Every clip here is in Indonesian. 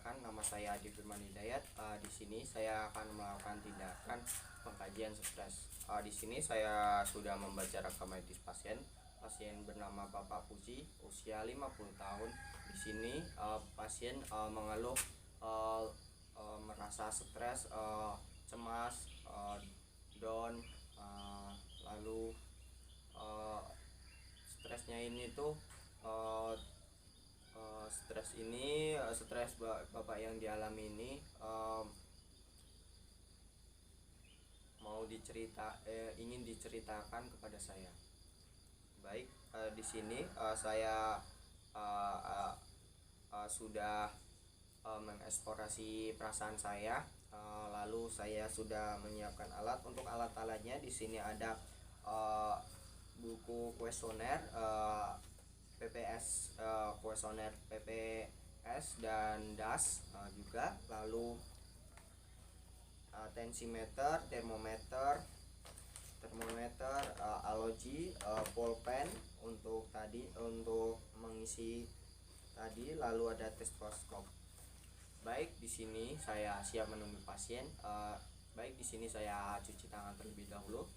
Perkenalkan, nama saya Adi Firman Hidayat. Di sini saya akan melakukan tindakan pengkajian stres. Di sini saya sudah membaca rekam medis pasien. Pasien bernama Bapak Puji, usia 50 tahun. Di sini pasien mengeluh merasa stres, cemas, down, lalu stresnya ini tuh stres bapak yang dialami ini ingin diceritakan kepada saya. Baik, di sini saya sudah mengeksplorasi perasaan saya. Lalu saya sudah menyiapkan alat. Untuk alat-alatnya di sini ada buku kuesioner PPS, kuesioner PPS dan DAS juga. Lalu tensimeter, termometer, alogi, pulpen untuk mengisi tadi. Lalu ada stetoskop. Baik, di sini saya siap menunggu pasien. Baik, di sini saya cuci tangan terlebih dahulu.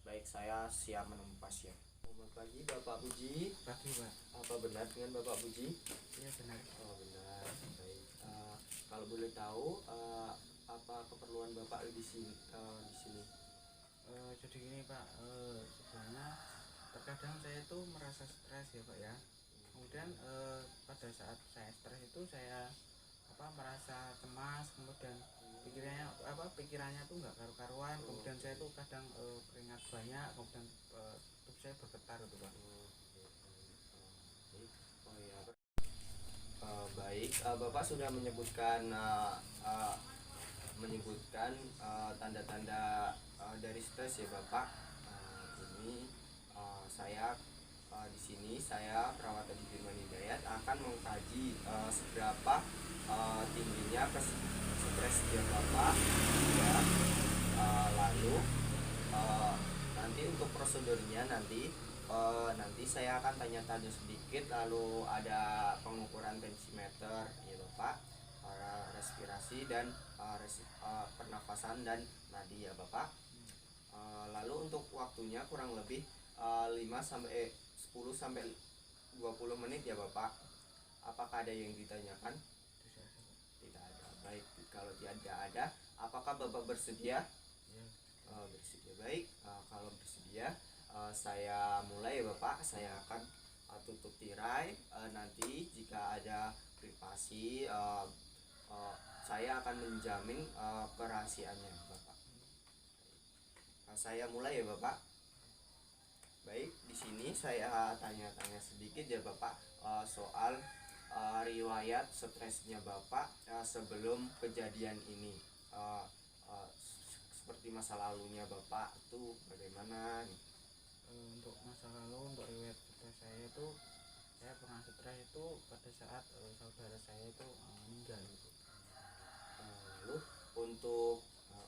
Baik, saya siap menunggu pasien. Selamat pagi Bapak Puji. Pagi Pak. Apa benar dengan Bapak Puji? Iya benar. Oh benar. Baik. Kalau boleh tahu apa keperluan Bapak di sini? Jadi gini Pak, sebenarnya terkadang saya itu merasa stres ya Pak ya. Kemudian pada saat saya stres itu saya merasa cemas, kemudian pikirannya tuh nggak karu-karuan. Kemudian saya tuh kadang keringat banyak, kemudian tubuh saya bergetar gitu Pak. Oh ya. Baik, Bapak sudah menyebutkan tanda-tanda dari stres ya Bapak. Ini saya di sini saya perawat Adi Firman Hidayat akan mengkaji seberapa tingginya stres dia Bapak ya. Lalu nanti untuk prosedurnya nanti saya akan tanya-tanya sedikit. Lalu ada pengukuran tensimeter ya Bapak, respirasi dan pernafasan dan nadi ya Bapak. Lalu untuk waktunya kurang lebih 10 sampai 20 menit ya Bapak. Apakah ada yang ditanyakan? Tidak ada. Baik, kalau tidak ada, apakah Bapak bersedia? Ya. Bersedia. Baik, kalau bersedia saya mulai ya Bapak. Saya akan tutup tirai. Nanti jika ada privasi saya akan menjamin kerahasiaannya Bapak. Saya mulai ya Bapak. Baik, di sini saya tanya-tanya sedikit ya Bapak soal riwayat stresnya Bapak sebelum kejadian ini. Seperti masa lalunya Bapak itu bagaimana? Untuk masa lalu, untuk riwayat stres saya itu, saya pernah stres itu pada saat saudara saya itu meninggal gitu. Lalu untuk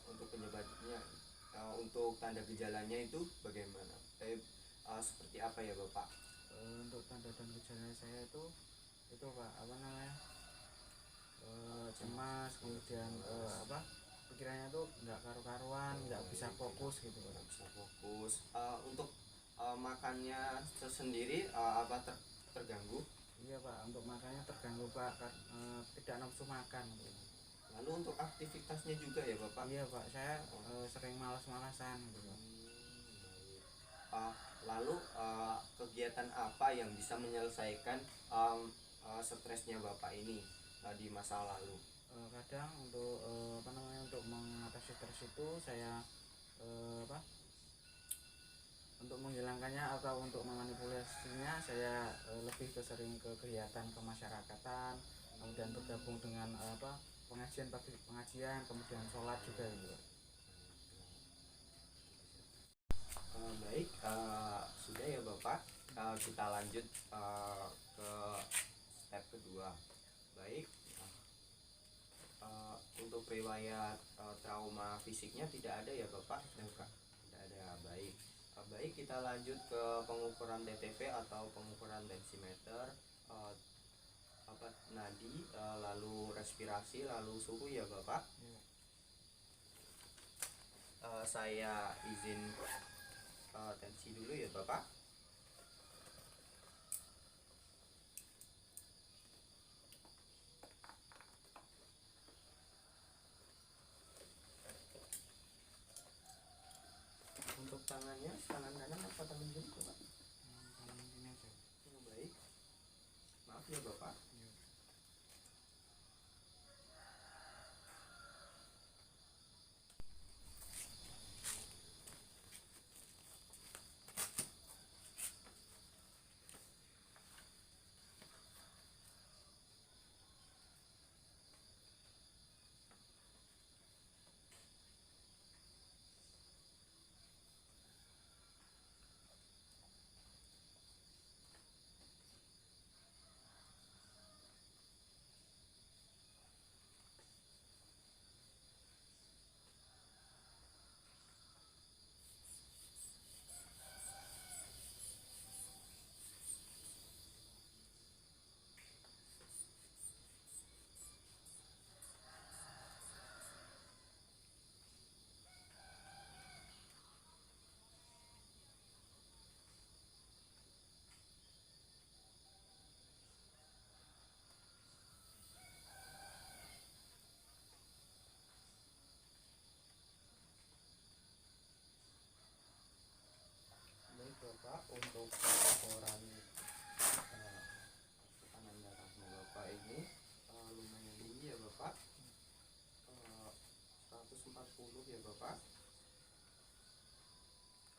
penyebabnya, untuk tanda gejalanya itu bagaimana? Seperti apa ya Bapak? Untuk tanda dan gejala saya itu Pak cemas, kemudian pikirannya tuh nggak karu-karuan, nggak bisa fokus gitu Pak. Nggak bisa fokus. Untuk makannya sendiri terganggu? Iya Pak, untuk makannya terganggu Pak, tidak nafsu makan gitu. Lalu untuk aktivitasnya juga ya Bapak? Iya Pak, saya sering malas-malasan gitu Pak. Lalu kegiatan apa yang bisa menyelesaikan stresnya Bapak ini di masa lalu? Kadang untuk untuk mengatasi stres itu saya untuk menghilangkannya atau untuk memanipulasinya saya lebih sering ke kegiatan kemasyarakatan, kemudian bergabung dengan pengajian, kemudian sholat juga gitu. Baik, sudah ya Bapak. Kita lanjut ke step kedua. Baik, untuk riwayat trauma fisiknya tidak ada ya Bapak? Tidak ada. Baik, kita lanjut ke pengukuran TTV atau pengukuran tensimeter. eh, nadi, lalu respirasi, lalu suhu ya Bapak. Ya. Saya izin tensi dulu ya Bapak. Untuk tangannya tangan kanan apa tangan kiri Bapak? Tangan ini aja. Baik, maaf ya Bapak. Ya. Baik Bapak, untuk laporan tekanan darahnya Bapak ini lumayan tinggi ya Bapak, 140 ya Bapak.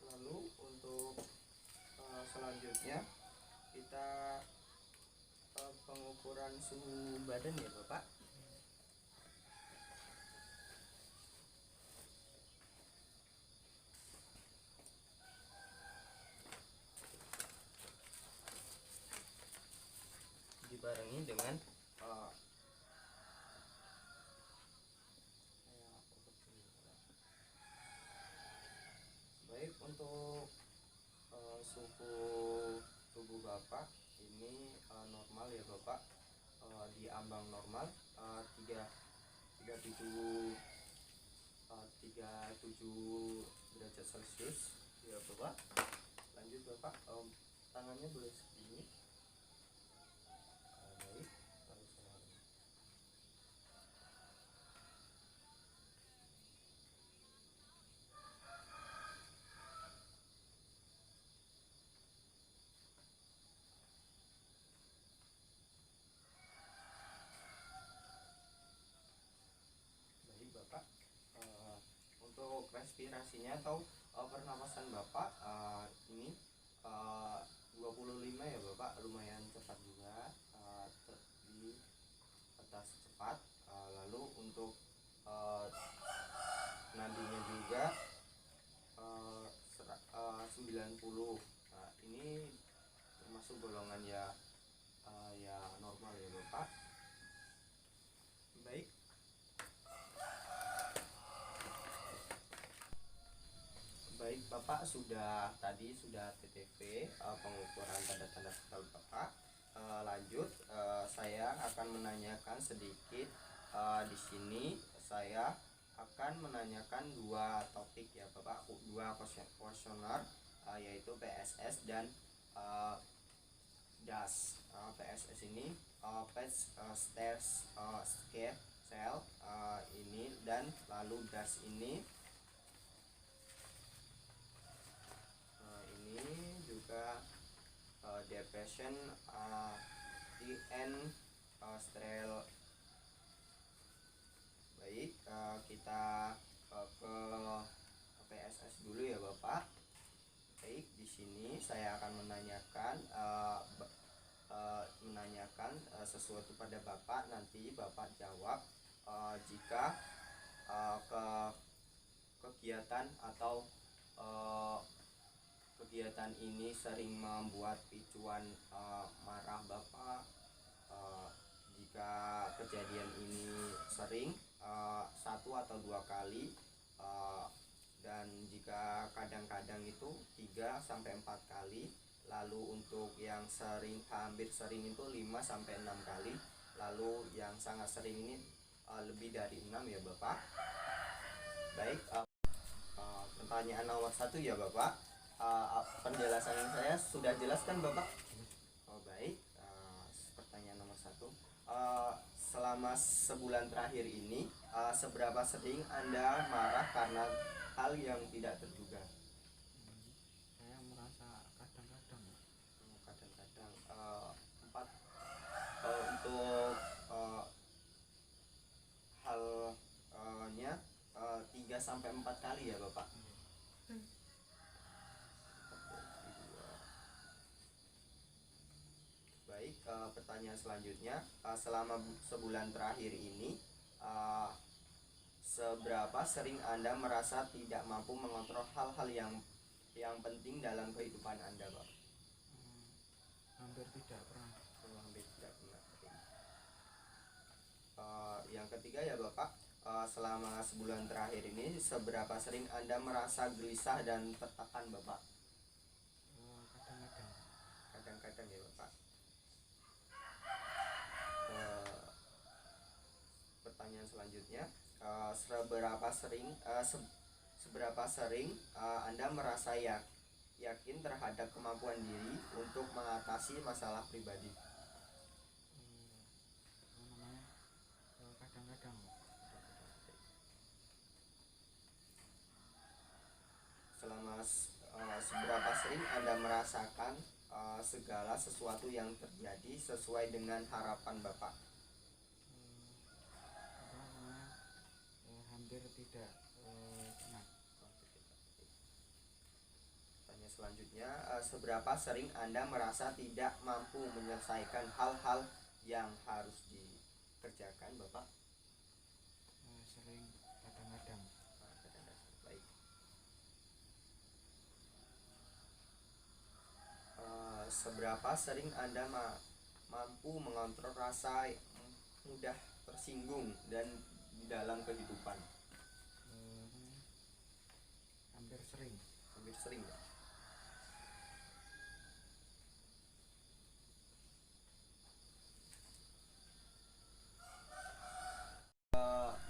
Lalu untuk selanjutnya kita pengukuran suhu badan ya Bapak. Dibarengi dengan baik untuk suhu tubuh Bapak ini normal ya Bapak, di ambang normal 37 derajat Celcius ya Bapak. Lanjut Bapak, tangannya boleh segini. Baik, lalu saya baik Bapak. Untuk respirasinya atau pernapasan Bapak ini 25 ya Bapak, lumayan cepat juga, di atas cepat. Lalu untuk nadinya juga 90. Nah, ini termasuk golongan ya normal ya Bapak. Baik. Baik Bapak, tadi sudah TTV, pengukuran tanda-tanda vital Bapak. Lanjut, saya akan menanyakan sedikit. Di sini saya akan menanyakan dua topik ya Bapak, dua kuesioner, yaitu PSS dan DAS. PSS ini Page Stairs Scale Cell ini, dan lalu DAS ini juga depression TN sterile. Baik, kita ke PSS dulu ya Bapak. Baik, di sini saya akan menanyakan sesuatu pada Bapak, nanti Bapak jawab jika ke kegiatan atau kegiatan ini sering membuat picuan marah Bapak. Jika kejadian ini sering, satu atau dua kali, dan jika kadang-kadang itu 3 sampai 4 kali, Lalu untuk yang sering, hampir sering itu 5 sampai 6 kali. Lalu yang sangat sering ini lebih dari 6 ya Bapak. Baik, pertanyaan nomor 1 ya Bapak. Penjelasan yang saya sudah jelaskan Bapak. Oh baik. Pertanyaan nomor 1. Selama sebulan terakhir ini, seberapa sering Anda marah karena hal yang tidak terduga? Saya merasa kadang-kadang. Kadang-kadang. Empat. Untuk halnya 3 sampai 4 kali ya Bapak. Baik, pertanyaan selanjutnya, selama sebulan terakhir ini, seberapa sering Anda merasa tidak mampu mengontrol hal-hal yang penting dalam kehidupan Anda, Pak? Hampir tidak pernah. Hampir tidak pernah. Yang ketiga ya Bapak, selama sebulan terakhir ini, seberapa sering Anda merasa gelisah dan tertekan, Bapak? Kadang-kadang. Kadang-kadang ya Bapak. Pertanyaan selanjutnya, seberapa sering Anda merasa yakin terhadap kemampuan diri untuk mengatasi masalah pribadi? Kadang-kadang. Seberapa sering Anda merasakan segala sesuatu yang terjadi sesuai dengan harapan Bapak? Hampir tidak pernah. Pertanyaan selanjutnya, seberapa sering Anda merasa tidak mampu menyelesaikan hal-hal yang harus dikerjakan Bapak? Sering, kadang-kadang. Baik. Seberapa sering Anda mampu mengontrol rasa mudah tersinggung dan dalam kehidupan? Hampir sering. Hampir sering ya?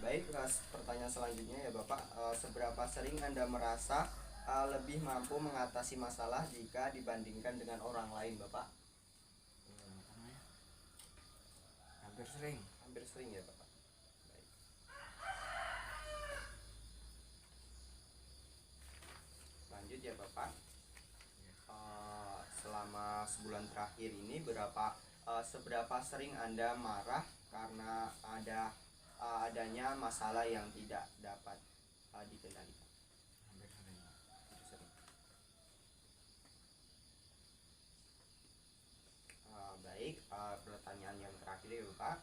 Baik, pertanyaan selanjutnya ya Bapak, seberapa sering Anda merasa lebih mampu mengatasi masalah jika dibandingkan dengan orang lain Bapak? Hampir sering. Hampir sering ya Bapak. Baik. Lanjut ya Bapak. Selama sebulan terakhir ini seberapa sering Anda marah karena adanya masalah yang tidak dapat dikendalikan? Hampir sering. Baik, pertanyaan yang terakhir ya Bapak.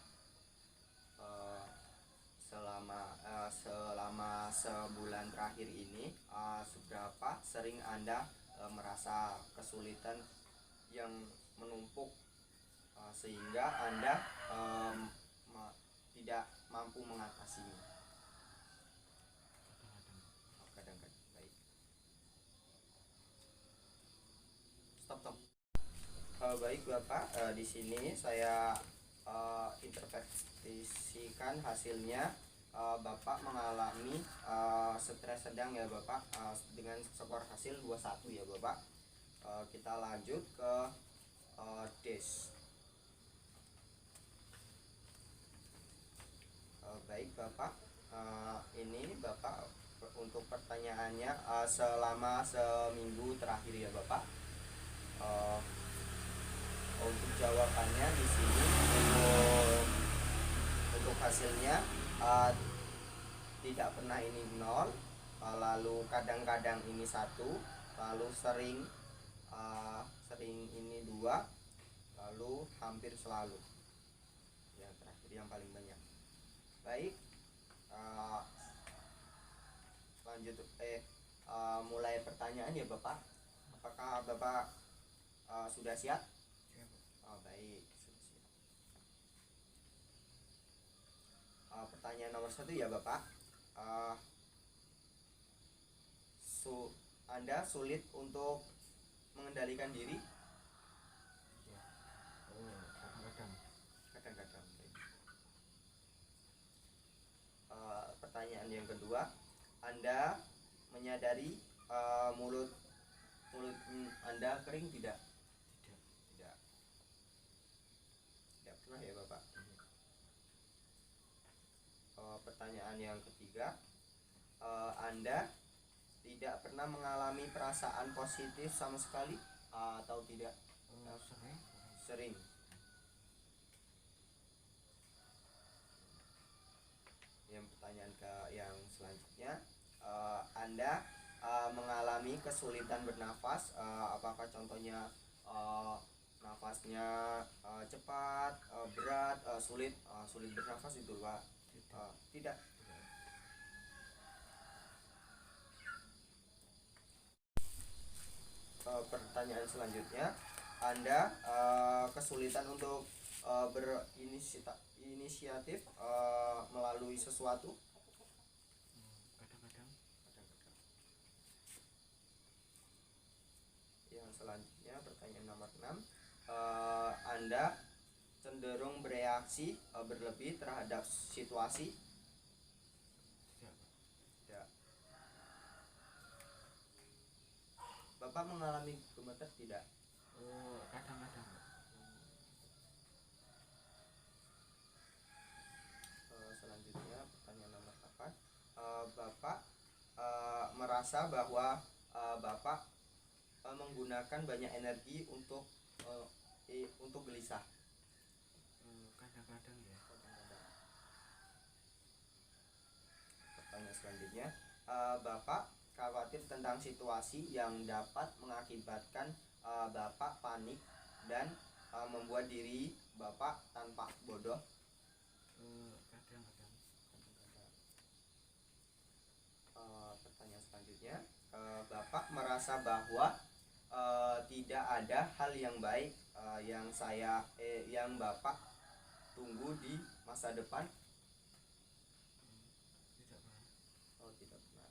Selama sebulan terakhir ini, seberapa sering Anda merasa kesulitan yang menumpuk sehingga Anda tidak mampu mengatasinya? Kadang-kadang. Baik. Stop. Baik Bapak, di sini saya interpretasikan hasilnya. Bapak mengalami stres sedang ya Bapak, dengan skor hasil 21 ya Bapak. Kita lanjut ke DES. Baik Bapak, ini Bapak untuk pertanyaannya selama seminggu terakhir ya Bapak. Untuk jawabannya di sini untuk hasilnya tidak pernah ini 0, lalu kadang-kadang ini 1, lalu sering ini 2, lalu hampir selalu. Yang terakhir yang paling banyak. Baik, lanjut mulai pertanyaan ya Bapak. Apakah Bapak sudah siap? Baik, sudah siap. Pertanyaan nomor 1 ya Bapak. Anda sulit untuk mengendalikan diri? kadang-kadang. Pertanyaan yang kedua, Anda menyadari mulut Anda kering tidak? Tidak. Tidak. Tidak pernah ya Bapak. Pertanyaan yang ketiga, Anda tidak pernah mengalami perasaan positif sama sekali atau tidak? Sering. Sering. Yang pertanyaan yang selanjutnya, Anda mengalami kesulitan bernafas, apakah contohnya nafasnya cepat, berat, sulit bernafas itu Pak? Tidak. Pertanyaan selanjutnya, Anda kesulitan untuk berinisiatif melalui sesuatu? Kadang-kadang. Yang selanjutnya, pertanyaan nomor 6, Anda cenderung bereaksi berlebih terhadap situasi? Tidak. Tidak. Bapak mengalami gemeter tidak? Kadang-kadang. Selanjutnya, pertanyaan nomor 8, Bapak merasa bahwa Bapak menggunakan banyak energi untuk gelisah? Kadang-kadang ya. Pertanyaan selanjutnya, Bapak khawatir tentang situasi yang dapat mengakibatkan Bapak panik dan membuat diri Bapak tanpa bodoh? Kadang-kadang. Pertanyaan selanjutnya, Bapak merasa bahwa tidak ada hal yang baik yang Bapak tunggu di masa depan? Tidak pernah. Tidak pernah.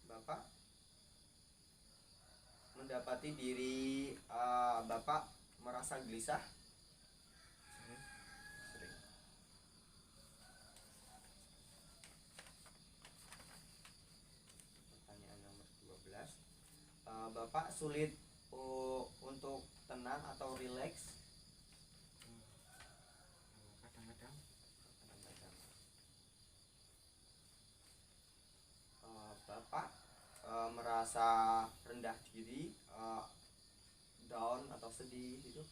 Bapak mendapati diri Bapak merasa gelisah? Sering. Sering. Pertanyaan nomor 12, Bapak sulit untuk tenang atau rileks? Kadang-kadang. Bapak merasa rendah diri, down atau sedih gitu?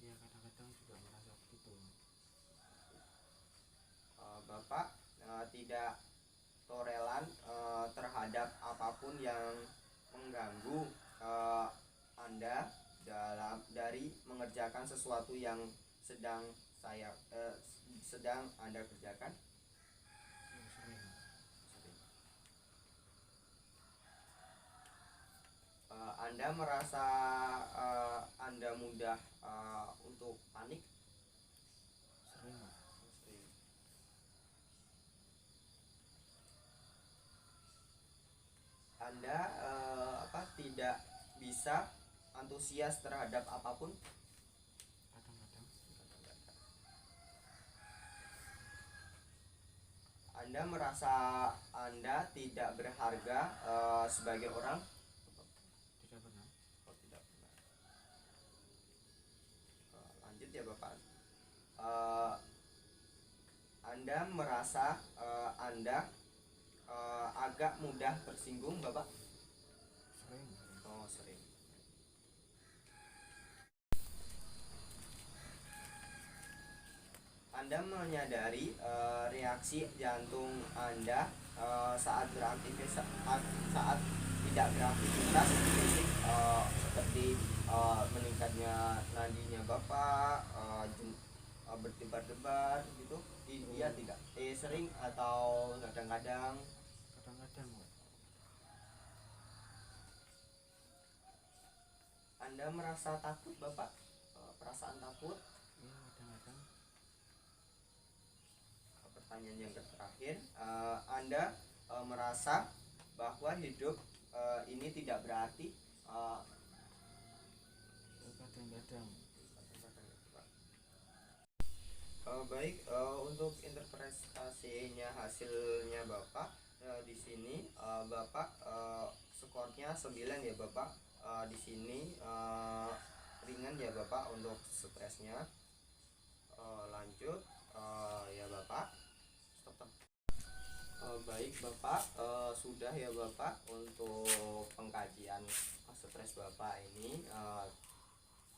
Ya, kadang-kadang juga merasa begitu. Bapak tidak toleran terhadap apapun yang mengganggu Anda dari mengerjakan sesuatu yang sedang Anda kerjakan? Sering. Anda merasa Anda mudah untuk panik? Sering. Sering. Anda tidak bisa antusias terhadap apapun? Kadang-kadang. Anda merasa Anda tidak berharga sebagai orang? Tidak pernah. Tidak pernah. Lanjut ya Bapak. Anda merasa Anda agak mudah tersinggung Bapak? Sering. Sering. Anda menyadari reaksi jantung Anda saat tidak beraktivitas fisik, seperti meningkatnya nadinya Bapak, berdebar-debar gitu? Iya tidak? Sering atau kadang-kadang? Kadang-kadang. Anda merasa takut Bapak? Perasaan takut? Ya, kadang-kadang. Pertanyaan yang terakhir, Anda merasa bahwa hidup ini tidak berarti? Kadang-kadang. Baik, untuk interpretasinya hasilnya Bapak, di sini Bapak skornya 9 ya Bapak. Di sini ringan ya Bapak untuk stresnya. Lanjut ya Bapak. Stop. Baik Bapak, sudah ya Bapak untuk pengkajian stres Bapak ini.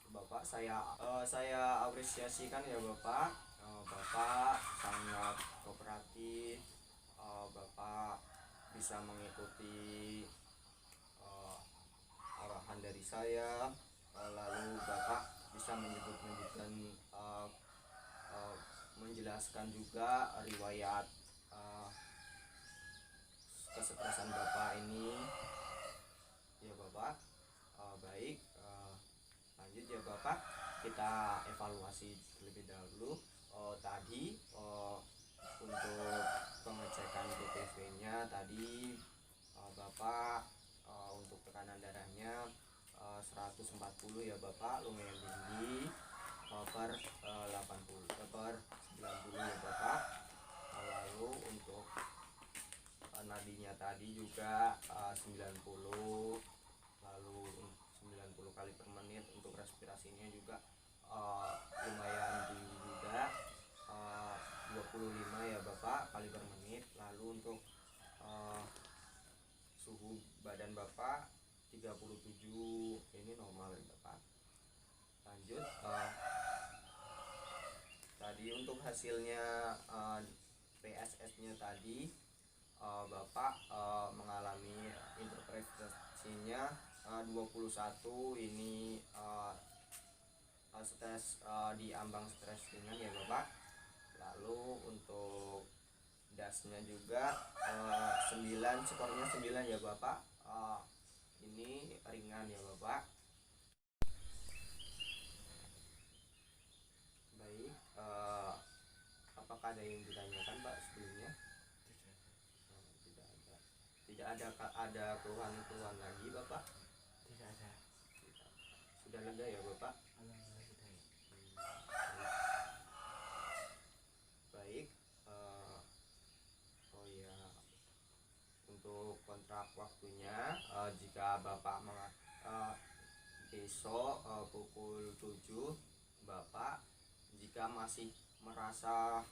Bapak saya apresiasikan ya Bapak. Bapak sangat kooperatif. Bapak bisa mengikuti arahan dari saya. Lalu Bapak bisa menyebutkan menjelaskan juga riwayat kesetresan Bapak ini ya Bapak. Baik, lanjut ya Bapak, kita evaluasi terlebih dahulu. Tadi untuk pengecekan BPV-nya tadi Bapak untuk tekanan darahnya 140 ya Bapak, lumayan tinggi, per 80 per 90 ya Bapak. Lalu untuk nadinya tadi juga 90, lalu 90 kali per menit. Untuk respirasinya juga lumayan tinggi juga, 25 ya Bapak kali per menit. Lalu untuk suhu badan Bapak 37, ini normal ya Bapak. Lanjut, tadi untuk hasilnya PSS-nya tadi Bapak mengalami interpretasinya 21. Ini stres di ambang stres ringan ya Bapak. Lalu untuk dasnya juga 9, skornya 9 ya Bapak. Ini ringan ya Bapak. Baik, apakah ada yang ditanyakan Pak sebelumnya? Tidak ada keluhan lagi Bapak? Tidak ada. Sudah lega ya Bapak? Alhamdulillah sudah ya. Baik, oh ya, untuk kontrak waktunya, jika Bapak besok pukul 7 Bapak jika masih merasa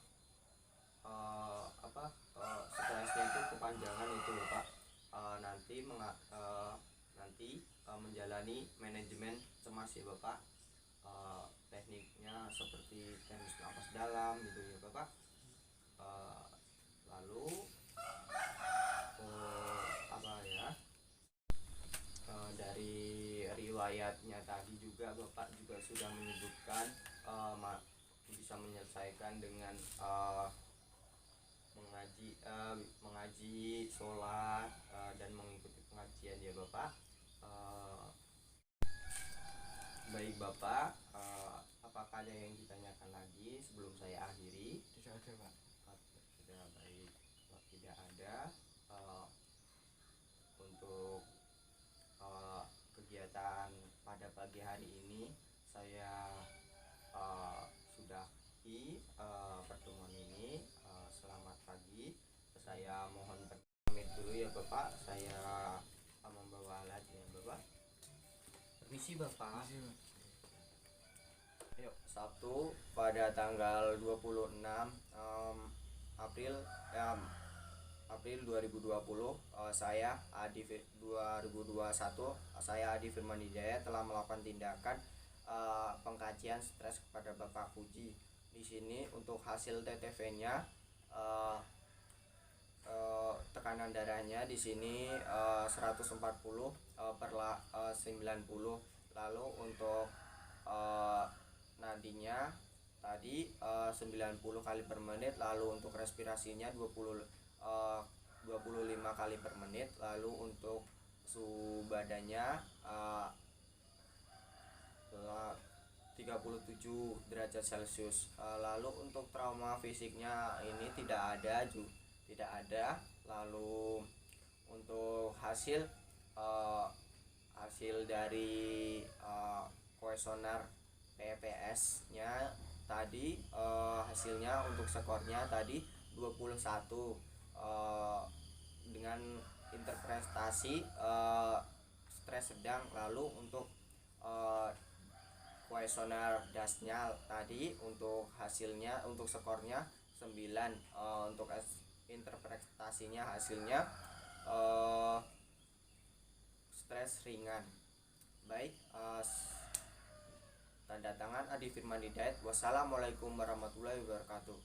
stresnya itu kepanjangan itu Bapak, nanti menjalani manajemen cemas ya Bapak. Tekniknya seperti teknik nafas dalam gitu ya Bapak. Lalu dari riwayatnya tadi juga Bapak juga sudah menyebutkan bisa menyelesaikan dengan mengaji, sholat, dan mengikuti pengajian ya Bapak. Baik Bapak, apakah ada yang ditanyakan lagi sebelum saya akhiri? Tidak ada Pak. Sudah, baik. Kalau tidak ada, untuk kegiatan pada pagi hari ini saya sudahi pertemuan ini. Selamat pagi. Saya mohon pamit dulu ya Bapak. Saya membawa alat ya Bapak. Permisi Bapak. Yuk, Sabtu pada tanggal 26 April April 2020, saya Adi 2021 saya Adi Firman Hidayat telah melakukan tindakan pengkajian stres kepada Bapak Puji. Di sini untuk hasil TTV-nya, tekanan darahnya di sini 140 per 90. Lalu untuk nadinya tadi 90 kali per menit. Lalu untuk respirasinya 25 kali per menit. Lalu untuk suhu badannya 37 derajat Celcius. Lalu untuk trauma fisiknya ini tidak ada. Lalu untuk hasil dari kuesioner PPS nya tadi hasilnya untuk skornya tadi 21 dengan interpretasi stres sedang. Lalu untuk kuesioner dasnya tadi untuk hasilnya untuk skornya 9, untuk interpretasinya hasilnya stres ringan. Baik, tanda tangan Adi Firman Hidayat. Wassalamualaikum warahmatullahi wabarakatuh.